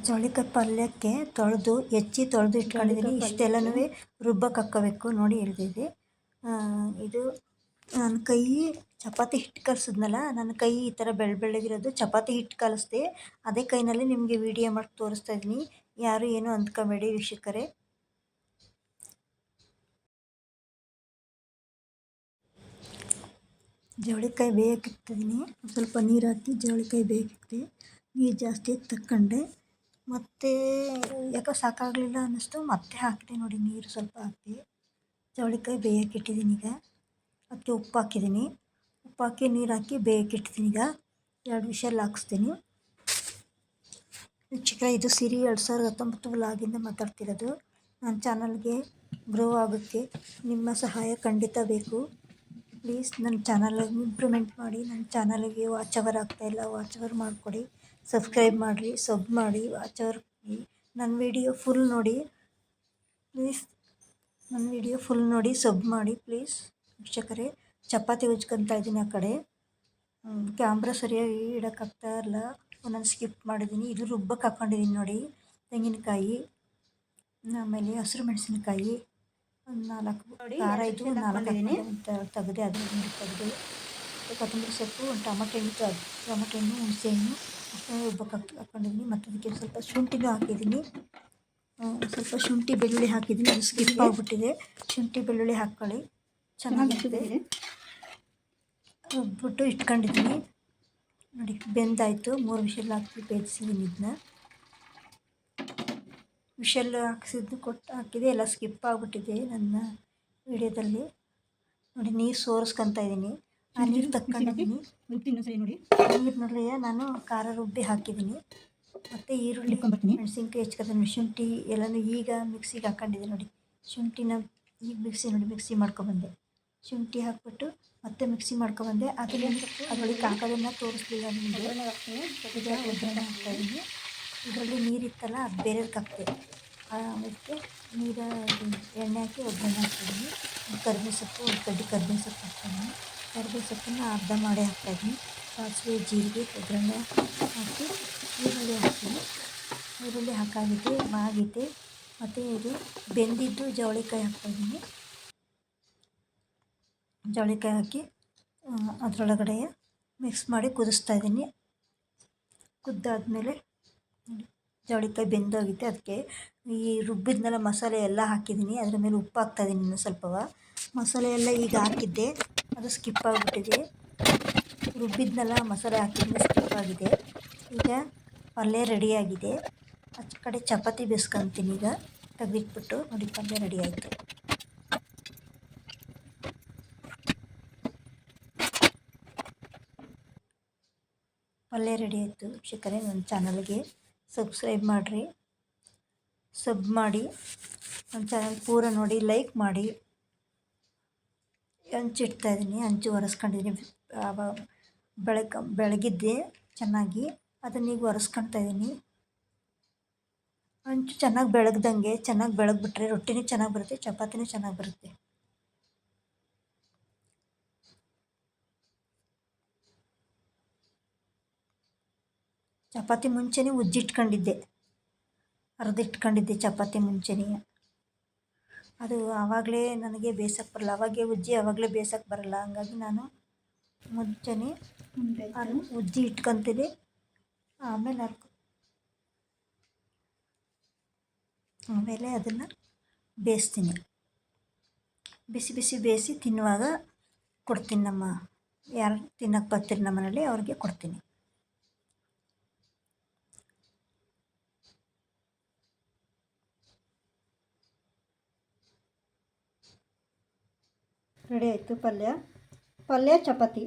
ಚೌಳಿಕಾಯಿ ಪಲ್ಯಕ್ಕೆ ತೊಳೆದು ಇಟ್ಕೊಂಡಿದ್ದೀನಿ. ಇಷ್ಟೆಲ್ಲನೂ ರುಬ್ಬಕ್ಕೆ ಹಾಕ್ಕೋಬೇಕು ನೋಡಿ ಹಿಡ್ದಿದ್ದೆ. ಇದು ನನ್ನ ಕೈ ಚಪಾತಿ ಹಿಟ್ಟು ಕಲಸಿದ್ನಲ್ಲ, ನನ್ನ ಕೈ ಈ ಥರ ಬೆಳ್ಳಗಿರೋದು ಚಪಾತಿ ಹಿಟ್ಟು ಕಲಿಸ್ದೆ. ಅದೇ ಕೈನಲ್ಲಿ ನಿಮಗೆ ವಿಡಿಯೋ ಮಾಡಿ ತೋರಿಸ್ತಾ ಇದ್ದೀನಿ. ಯಾರು ಏನು ಅಂದ್ಕೋಬೇಡಿ ವೀಕ್ಷಕರೇ. ಜವಳಿಕಾಯಿ ಬೇಯಕ್ಕಿಡ್ತಿದ್ದೀನಿ. ಸ್ವಲ್ಪ ನೀರು ಹಾಕಿ ಜವಳಿಕಾಯಿ ಬೇಯಕ್ಕಿಟ್ಟೆ. ನೀರು ಜಾಸ್ತಿ ತಕ್ಕೊಂಡೆ, ಮತ್ತು ಯಾಕೋ ಸಾಕಾಗಲಿಲ್ಲ ಅನ್ನಿಸ್ತು, ಮತ್ತೆ ಹಾಕಿದೆ ನೋಡಿ. ನೀರು ಸ್ವಲ್ಪ ಹಾಕಿ ಜವಳಿಕಾಯಿ ಬೇಯಕ್ಕಿಟ್ಟಿದ್ದೀನಿ. ಈಗ ಅದಕ್ಕೆ ಉಪ್ಪು ಹಾಕಿದ್ದೀನಿ. ಉಪ್ಪು ಹಾಕಿ ನೀರು ಹಾಕಿ ಬೇಯಕ್ಕಿಡ್ತೀನಿ. ಈಗ 2 ವಿಷಲ್ ಹಾಕಿಸ್ತೀನಿ. ವೀಕ್ಷಕರೇ, ಇದು ಸಿರಿ 2019 ವ್ಲಾಗಿಂದ ಮಾತಾಡ್ತಿರೋದು. ನನ್ನ ಚಾನಲ್ಗೆ ಗ್ರೋ ಆಗೋಕ್ಕೆ ನಿಮ್ಮ ಸಹಾಯ ಖಂಡಿತ ಬೇಕು. ಪ್ಲೀಸ್ ನನ್ನ ಚಾನಲ್ಗೆ ಇಂಪ್ರೂವ್ಮೆಂಟ್ ಮಾಡಿ. ನನ್ನ ಚಾನಲ್ಗೆ ವಾಚ್ ಅವರ್ ಆಗ್ತಾಯಿಲ್ಲ, ವಾಚ್ ಅವರ್ ಮಾಡಿಕೊಡಿ. ಸಬ್ಸ್ಕ್ರೈಬ್ ಮಾಡಿರಿ, ಸಬ್ ಮಾಡಿ, ವಾಚ್ ಅವರ್ ನನ್ನ ವಿಡಿಯೋ ಫುಲ್ ನೋಡಿ ಪ್ಲೀಸ್. ನನ್ನ ವಿಡಿಯೋ ಫುಲ್ ನೋಡಿ, ಸಬ್ ಮಾಡಿ ಪ್ಲೀಸ್ ವೀಕ್ಷಕರೇ. ಚಪಾತಿ ಉಜ್ಕೊತಾ ಇದ್ದೀನಿ. ಆ ಕಡೆ ಕ್ಯಾಮ್ರಾ ಸರಿಯಾಗಿ ಇಡೋಕ್ಕಾಗ್ತಾ ಇಲ್ಲ, ಒಂದೊಂದು ಸ್ಕಿಪ್ ಮಾಡಿದ್ದೀನಿ. ಇದು ರುಬ್ಬಕ್ಕೆ ಹಾಕ್ಕೊಂಡಿದ್ದೀನಿ ನೋಡಿ. ತೆಂಗಿನಕಾಯಿ, ಆಮೇಲೆ ಹಸಿರು ಮೆಣಸಿನ್ಕಾಯಿ, 4 ಖಾರ, ಇದು 4 ತೆಗೆದೆ. ಅದನ್ನು ತೆಗೆದು ಕೊತ್ತಂಬರಿ ಸೊಪ್ಪು, ಒಂದು ಟೊಮಟೊ ಹಣ್ಣು, ಹುಣಸೆಹಣ್ಣು ಅಷ್ಟೇ ರುಬ್ಬಕ್ಕೆ ಹಾಕ್ಕೊಂಡಿದ್ದೀನಿ. ಮತ್ತು ಅದಕ್ಕೆ ಸ್ವಲ್ಪ ಶುಂಠಿನೂ ಹಾಕಿದ್ದೀನಿ. ಸ್ವಲ್ಪ ಶುಂಠಿ ಬೆಳ್ಳುಳ್ಳಿ ಹಾಕಿದ್ದೀನಿ. ಅದು ಸ್ಕಿಪ್ ಆಗಿಬಿಟ್ಟಿದೆ. ಶುಂಠಿ ಬೆಳ್ಳುಳ್ಳಿ ಹಾಕ್ಕೊಳ್ಳಿ, ಚೆನ್ನಾಗಿರ್ತದೆ. ರುಬ್ಬಿಟ್ಟು ಇಟ್ಕೊಂಡಿದ್ದೀನಿ ನೋಡಿ. ಬೆಂದಾಯಿತು. 3 ವಿಷಲ್ ಹಾಕಿ ಬೇಯಿಸಿದ್ದೀನಿ. ಇದನ್ನ ವಿಷಲ್ ಹಾಕಿದೆ. ಎಲ್ಲ ಸ್ಕಿಪ್ ಆಗಿಬಿಟ್ಟಿದೆ ನನ್ನ ವಿಡಿಯೋದಲ್ಲಿ ನೋಡಿ. ನೀರು ಸೋರಿಸ್ಕೊತಾ ಇದ್ದೀನಿ. ಆ ನೀರು ತಕ್ಕೊಂಡಿದ್ದೀನಿ. ನೀರಿನಲ್ಲೇ ನಾನು ಖಾರ ರುಬ್ಬಿ ಹಾಕಿದ್ದೀನಿ. ಮತ್ತು ಈರುಳ್ಳಿ, ಮೆಣಸಿನ್ಕಾಯಿ ಹೆಚ್ಕೊತೀನಿ. ಶುಂಠಿ ಎಲ್ಲನೂ ಈಗ ಮಿಕ್ಸಿಗೆ ಹಾಕ್ಕೊಂಡಿದ್ದೀನಿ ನೋಡಿ. ಶುಂಠಿನ ಈಗ ಮಿಕ್ಸಿ ಮಾಡ್ಕೊಬಂದೆ. ಶುಂಠಿ ಹಾಕ್ಬಿಟ್ಟು ಮತ್ತೆ ಮಿಕ್ಸಿ ಮಾಡ್ಕೊಬಂದೆ. ಅದರೊಳಗೆ ಹಾಕೋದನ್ನು ತೋರಿಸ್ಲಿಲ್ಲ ನಿಮಗೆ. ಒಗ್ಗರಣೆ ಹಾಕ್ತಾಯಿದ್ದೀನಿ. ಇದರಲ್ಲಿ ನೀರಿತ್ತಲ್ಲ, ಅದು ಬೇರೆದಕ್ಕೆ ಹಾಕ್ತೆ. ಅದಕ್ಕೆ ಎಣ್ಣೆ ಹಾಕಿ ಒಗ್ಗರಣೆ ಹಾಕ್ತಾಯಿದ್ದೀನಿ. ಕರಿಬೇವು ಸೊಪ್ಪು, ಒಂದು ಕಡ್ಡಿ ಕರಿಬೇವು ಸೊಪ್ಪು ಹಾಕ್ತಾಯಿದ್ದೀನಿ. ಕರಿಬೇವು ಸೊಪ್ಪನ್ನು ಅರ್ಧ ಮಾಡಿ ಹಾಕ್ತಾಯಿದ್ದೀನಿ. ಸಾಸಿವೆ, ಜೀರಿಗೆ, ಒಗ್ಗರಣೆ ಹಾಕಿ ಈರುಳ್ಳಿ ಹಾಕ್ತೀನಿ. ಈರುಳ್ಳಿ ಮಾಗಿದೆ. ಮತ್ತು ಇದು ಬೆಂದಿದ್ದು ಜವಳಿಕಾಯಿ ಹಾಕ್ತಾಯಿದ್ದೀನಿ. ಜವಳಿಕಾಯಿ ಹಾಕಿ ಅದರೊಳಗಡೆ ಮಿಕ್ಸ್ ಮಾಡಿ ಕುದಿಸ್ತಾ ಇದ್ದೀನಿ. ಕುದ್ದಾದಮೇಲೆ ಜವಳಿಕಾಯಿ ಬೆಂದೋಗಿದೆ. ಅದಕ್ಕೆ ಈ ರುಬ್ಬಿದ್ನೆಲ್ಲ ಮಸಾಲೆ ಎಲ್ಲ ಹಾಕಿದ್ದೀನಿ. ಅದರ ಮೇಲೆ ಉಪ್ಪು ಹಾಕ್ತಾಯಿದ್ದೀನಿ. ಇನ್ನೂ ಸ್ವಲ್ಪ ಮಸಾಲೆ ಎಲ್ಲ ಈಗ ಹಾಕಿದ್ದೆ, ಅದು ಸ್ಕಿಪ್ ಆಗಿಬಿಟ್ಟಿದೆ. ರುಬ್ಬಿದ್ನೆಲ್ಲ ಮಸಾಲೆ ಹಾಕಿದ್ದೀನಿ, ಸ್ಕಿಪ್ ಆಗಿದೆ. ಈಗ ಪಲ್ಯ ರೆಡಿಯಾಗಿದೆ. ಆಚೆ ಕಡೆ ಚಪಾತಿ ಬೇಯಿಸ್ಕೊತೀನಿ. ಈಗ ತೆಗೆದಿಟ್ಬಿಟ್ಟು ನೋಡಿ, ಪಲ್ಯ ರೆಡಿ ಆಯಿತು. ಪಲ್ಯ ರೆಡಿ ಆಯಿತು ವೀಕ್ಷಕರೇ. ನನ್ನ ಚಾನಲ್ಗೆ ಸಬ್ಸ್ಕ್ರೈಬ್ ಮಾಡಿರಿ, ಸಬ್ ಮಾಡಿ, ನನ್ನ ಚಾನಲ್ ಪೂರ ನೋಡಿ, ಲೈಕ್ ಮಾಡಿ. ಹಂಚಿಡ್ತಾಯಿದ್ದೀನಿ, ಹಂಚು ಒರೆಸ್ಕೊಂಡಿದ್ದೀನಿ. ಬೆಳಗಿದ್ದೆ ಚೆನ್ನಾಗಿ, ಅದನ್ನೀಗ ಒರೆಸ್ಕೊಳ್ತಾಯಿದ್ದೀನಿ. ಹಂಚು ಚೆನ್ನಾಗಿ ಬೆಳಗ್ಬಿಟ್ರೆ ರೊಟ್ಟಿನೂ ಚೆನ್ನಾಗಿ ಬರುತ್ತೆ, ಚಪಾತಿನೂ ಚೆನ್ನಾಗಿ ಬರುತ್ತೆ. ಚಪಾತಿ ಮುಂಚೆನೇ ಅರ್ದಿಟ್ಕೊಂಡಿದ್ದೆ ಚಪಾತಿ ಮುಂಚೆನೇ. ಅದು ಆವಾಗಲೇ ನನಗೆ ಬೇಯಿಸೋಕ್ಕೆ ಬರಲ್ಲ. ಆವಾಗಲೇ ಬೇಯಿಸೋಕ್ಕೆ ಬರಲ್ಲ. ಹಂಗಾಗಿ ನಾನು ಮುಂಚೆನೇ ಉಜ್ಜಿ ಇಟ್ಕೊತೀನಿ. ಆಮೇಲೆ ಅದನ್ನು ಬೇಯಿಸ್ತೀನಿ. ಬಿಸಿ ಬೇಯಿಸಿ ತಿನ್ನುವಾಗ ಕೊಡ್ತೀನಿ. ಯಾರು ತಿನ್ನೋಕ್ಕೆ ಬರ್ತೀರಿ ನಮ್ಮ ಮನೇಲಿ ಅವ್ರಿಗೆ ಕೊಡ್ತೀನಿ. ರೆಡಿ ಆಯಿತು ಪಲ್ಯ, ಚಪಾತಿ.